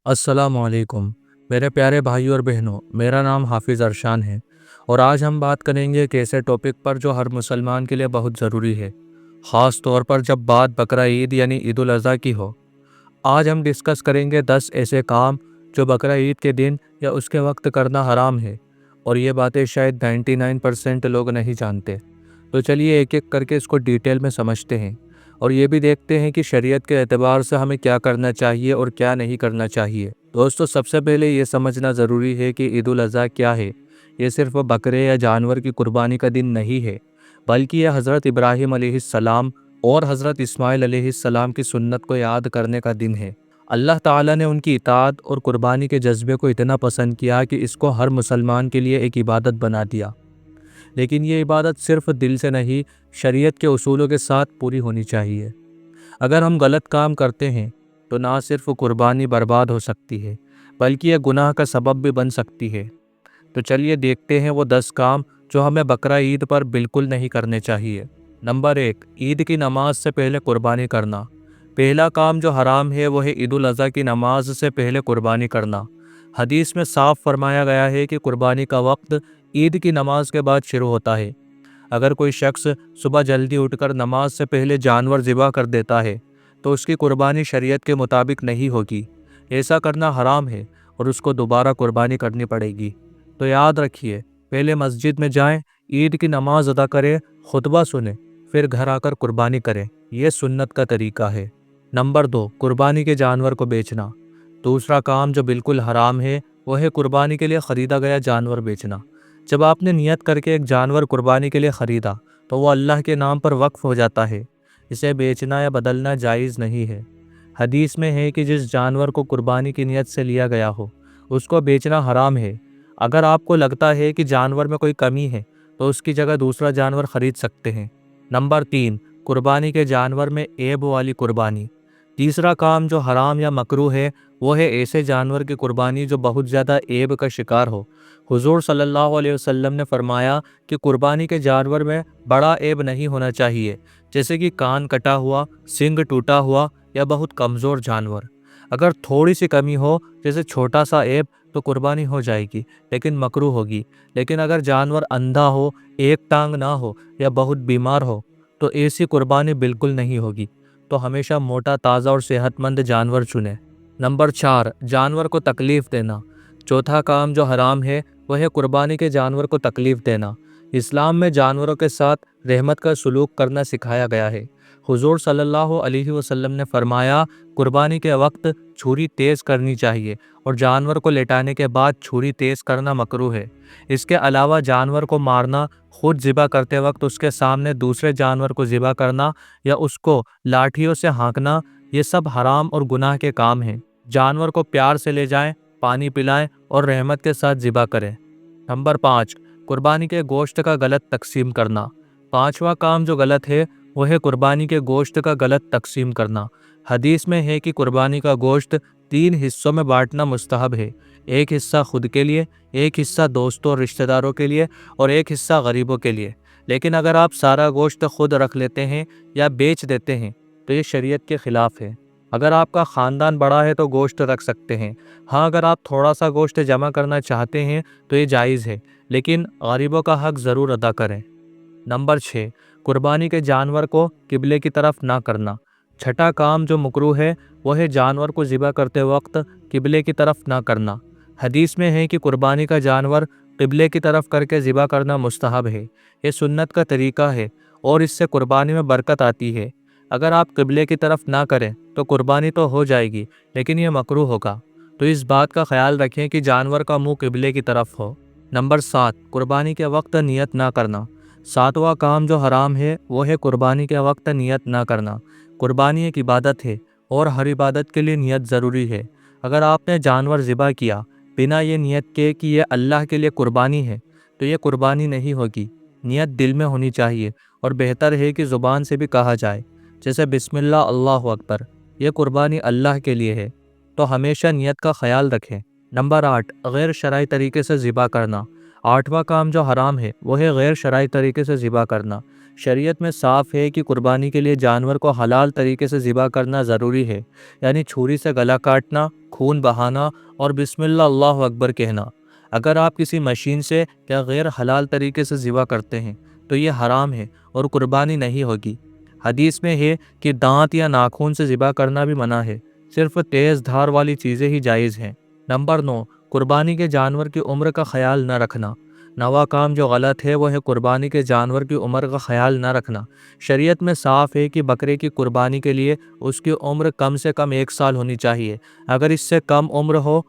अस्सलाम वालेकुम मेरे प्यारे भाइयों और बहनों। मेरा नाम हाफिज़ अरशान है और आज हम बात करेंगे एक ऐसे टॉपिक पर जो हर मुसलमान के लिए बहुत ज़रूरी है, ख़ास तौर पर जब बात बकरा ईद यानी ईद उल अज़हा की हो। आज हम डिस्कस करेंगे 10 ऐसे काम जो बकरा ईद के दिन या उसके वक्त करना हराम है, और ये बातें शायद 99% लोग नहीं जानते। तो चलिए एक एक करके इसको डिटेल में समझते हैं और ये भी देखते हैं कि शरीयत के एतबार से हमें क्या करना चाहिए और क्या नहीं करना चाहिए। दोस्तों, सबसे पहले ये समझना ज़रूरी है कि ईद उल अज़हा क्या है। ये सिर्फ बकरे या जानवर की कुर्बानी का दिन नहीं है, बल्कि यह हज़रत इब्राहीम अलैहिस्सलाम और हज़रत इस्माइल अलैहिस्सलाम की सुन्नत को याद करने का दिन है। अल्लाह ताला ने उनकी इताअत और कुर्बानी के जज्बे को इतना पसंद किया कि इसको हर मुसलमान के लिए एक इबादत बना दिया। लेकिन ये इबादत सिर्फ दिल से नहीं, शरीयत के उसूलों के साथ पूरी होनी चाहिए। अगर हम गलत काम करते हैं तो ना सिर्फ कुर्बानी बर्बाद हो सकती है, बल्कि यह गुनाह का सबब भी बन सकती है। तो चलिए देखते हैं वो 10 काम जो हमें बकरा ईद पर बिल्कुल नहीं करने चाहिए। नंबर 1, ईद की नमाज से पहले कुर्बानी करना। पहला काम जो हराम है वो है ईद उल अज़हा की नमाज से पहले कुर्बानी करना। हदीस में साफ फरमाया गया है कि कुर्बानी का वक्त ईद की नमाज के बाद शुरू होता है। अगर कोई शख्स सुबह जल्दी उठकर नमाज से पहले जानवर ज़िबा कर देता है तो उसकी कुर्बानी शरीयत के मुताबिक नहीं होगी। ऐसा करना हराम है और उसको दोबारा कुर्बानी करनी पड़ेगी। तो याद रखिए, पहले मस्जिद में जाएं, ईद की नमाज अदा करें, खुतबा सुने, फिर घर आकर कुर्बानी करें। यह सुन्नत का तरीका है। नंबर 2, कुर्बानी के जानवर को बेचना। दूसरा काम जो बिल्कुल हराम है वह है कुर्बानी के लिए ख़रीदा गया जानवर बेचना। जब आपने नियत करके एक जानवर कुर्बानी के लिए ख़रीदा तो वो अल्लाह के नाम पर वक्फ हो जाता है। इसे बेचना या बदलना जायज़ नहीं है। हदीस में है कि जिस जानवर को कुर्बानी की नियत से लिया गया हो उसको बेचना हराम है। अगर आपको लगता है कि जानवर में कोई कमी है तो उसकी जगह दूसरा जानवर ख़रीद सकते हैं। नंबर 3, कुर्बानी के जानवर में ऐब वाली कुर्बानी। तीसरा काम जो हराम या मकरूह है वो है ऐसे जानवर की कुर्बानी जो बहुत ज़्यादा ऐब का शिकार हो। हुजूर सल्लल्लाहु अलैहि वसल्लम ने फरमाया कि कुर्बानी के जानवर में बड़ा ऐब नहीं होना चाहिए, जैसे कि कान कटा हुआ, सींग टूटा हुआ या बहुत कमज़ोर जानवर। अगर थोड़ी सी कमी हो, जैसे छोटा सा ऐब, तो कुर्बानी हो जाएगी लेकिन मकरूह होगी। लेकिन अगर जानवर अंधा हो, एक टांग ना हो या बहुत बीमार हो तो ऐसी कुर्बानी बिल्कुल नहीं होगी। तो हमेशा मोटा, ताज़ा और सेहतमंद जानवर चुनें। नंबर 4, जानवर को तकलीफ़ देना। चौथा काम जो हराम है वह है कुर्बानी के जानवर को तकलीफ़ देना। इस्लाम में जानवरों के साथ रहमत का सलूक करना सिखाया गया है। हुजूर सल्लल्लाहु अलैहि वसल्लम ने फरमाया, कुर्बानी के वक्त छुरी तेज़ करनी चाहिए और जानवर को लेटाने के बाद छुरी तेज़ करना मकरूह है। इसके अलावा जानवर को मारना, खुद ज़िबा करते वक्त उसके सामने दूसरे जानवर को ज़िबा करना या उसको लाठियों से हाँकना, ये सब हराम और गुनाह के काम हैं। जानवर को प्यार से ले जाएं, पानी पिलाएं और रहमत के साथ ज़िबा करें। नंबर 5, कुर्बानी के गोश्त का गलत तकसीम करना। पांचवा काम जो गलत है वह है कुर्बानी के गोश्त का गलत तकसीम करना। हदीस में है कि कुर्बानी का गोश्त 3 हिस्सों में बांटना मुस्तहब है। एक हिस्सा खुद के लिए, एक हिस्सा दोस्तों और रिश्तेदारों के लिए और एक हिस्सा गरीबों के लिए। लेकिन अगर आप सारा गोश्त खुद रख लेते हैं या बेच देते हैं तो ये शरीयत के ख़िलाफ़ है। अगर आपका ख़ानदान बड़ा है तो गोश्त रख सकते हैं। हाँ, अगर आप थोड़ा सा गोश्त जमा करना चाहते हैं तो ये जायज़ है, लेकिन गरीबों का हक़ ज़रूर अदा करें। नंबर 6, कुर्बानी के जानवर को किबले की तरफ ना करना। छठा काम जो मकरूह है वह है जानवर को ज़िबा करते वक्त किबले की तरफ ना करना। हदीस में है कि कुर्बानी का जानवर किबले की तरफ करके ज़िबा करना मुस्तहब है। ये सुन्नत का तरीका है और इससे कुर्बानी में बरकत आती है। अगर आप किबले की तरफ ना करें तो कुर्बानी तो हो जाएगी लेकिन ये मकरूह होगा। तो इस बात का ख्याल रखें कि जानवर का मुंह किबले की तरफ हो। नंबर 7, कुर्बानी के वक्त नियत ना करना। सातवां काम जो हराम है वो है कुर्बानी के वक्त नियत ना करना। कुर्बानी एक इबादत है और हर इबादत के लिए नियत ज़रूरी है। अगर आपने जानवर ज़िबा किया बिना ये नियत के कि यह अल्लाह के लिए कुर्बानी है तो ये कुर्बानी नहीं होगी। नियत दिल में होनी चाहिए और बेहतर है कि ज़ुबान से भी कहा जाए, जैसे बिस्मिल्लाह अल्लाहु अकबर। यह कुर्बानी अल्लाह के लिए है, तो हमेशा नियत का ख्याल रखें। नंबर 8, गैर शरई तरीके से ज़िबा करना। आठवां काम जो हराम है वो है गैर शरई तरीके से ज़िबा करना। شریعت میں صاف ہے کہ قربانی کے لیے جانور کو حلال طریقے سے ذبح کرنا ضروری ہے، یعنی چھری سے گلا کاٹنا، خون بہانا اور بسم اللہ اللہ اکبر کہنا۔ اگر آپ کسی مشین سے یا غیر حلال طریقے سے ذبح کرتے ہیں تو یہ حرام ہے اور قربانی نہیں ہوگی۔ حدیث میں ہے کہ دانت یا ناخن سے ذبح کرنا بھی منع ہے، صرف تیز دھار والی چیزیں ہی جائز ہیں۔ نمبر 9، قربانی کے جانور کی عمر کا خیال نہ رکھنا۔ نواں کام جو غلط ہے وہ ہے قربانی کے جانور کی عمر کا خیال نہ رکھنا۔ شریعت میں صاف ہے کہ بکرے کی قربانی کے لیے اس کی عمر کم سے کم 1 سال ہونی چاہیے، اگر اس سے کم عمر ہو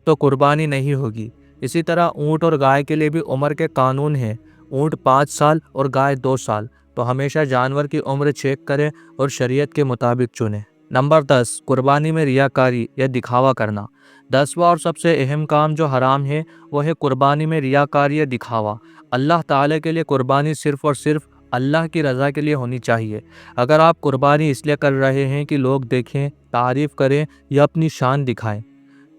تو قربانی نہیں ہوگی۔ اسی طرح اونٹ اور گائے کے لیے بھی عمر کے قانون ہیں، اونٹ 5 سال اور گائے 2 سال، تو ہمیشہ جانور کی عمر چیک کریں اور شریعت کے مطابق چنیں۔ نمبر 10، قربانی میں ریاکاری یا دکھاوا کرنا۔ 10واں اور سب سے اہم کام جو حرام ہے وہ ہے قربانی میں ریاکاری یا دکھاوا۔ اللہ تعالیٰ کے لیے قربانی صرف اور صرف اللہ کی رضا کے لیے ہونی چاہیے۔ اگر آپ قربانی اس لیے کر رہے ہیں کہ لوگ دیکھیں، تعریف کریں یا اپنی شان دکھائیں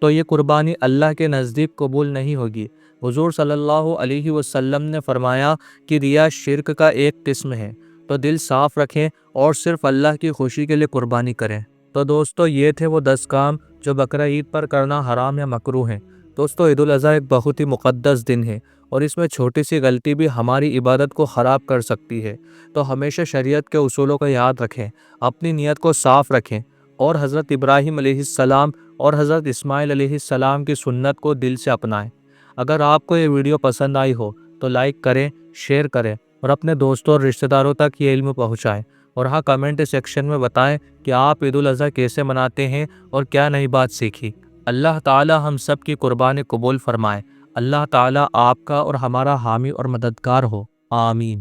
تو یہ قربانی اللہ کے نزدیک قبول نہیں ہوگی۔ حضور صلی اللہ علیہ وسلم نے فرمایا کہ ریا شرک کا ایک قسم ہے، تو دل صاف رکھیں اور صرف اللہ کی خوشی کے لیے قربانی کریں۔ تو دوستو یہ تھے وہ 10 کام جو بقرہ عید پر کرنا حرام یا مکروہ ہیں۔ دوستو عید الاضحیٰ ایک بہت ہی مقدس دن ہے اور اس میں چھوٹی سی غلطی بھی ہماری عبادت کو خراب کر سکتی ہے، تو ہمیشہ شریعت کے اصولوں کو یاد رکھیں، اپنی نیت کو صاف رکھیں اور حضرت ابراہیم علیہ السلام اور حضرت اسماعیل علیہ السلام کی سنت کو دل سے اپنائیں۔ اگر آپ کو یہ ویڈیو پسند آئی ہو تو لائک کریں، شیئر کریں اور اپنے دوستوں اور رشتہ داروں تک یہ علم پہنچائیں، اور ہاں کمنٹ سیکشن میں بتائیں کہ آپ عید الاضحیٰ کیسے مناتے ہیں اور کیا نئی بات سیکھی۔ اللہ تعالی ہم سب کی قربانی قبول فرمائے۔ اللہ تعالی آپ کا اور ہمارا حامی اور مددگار ہو، آمین۔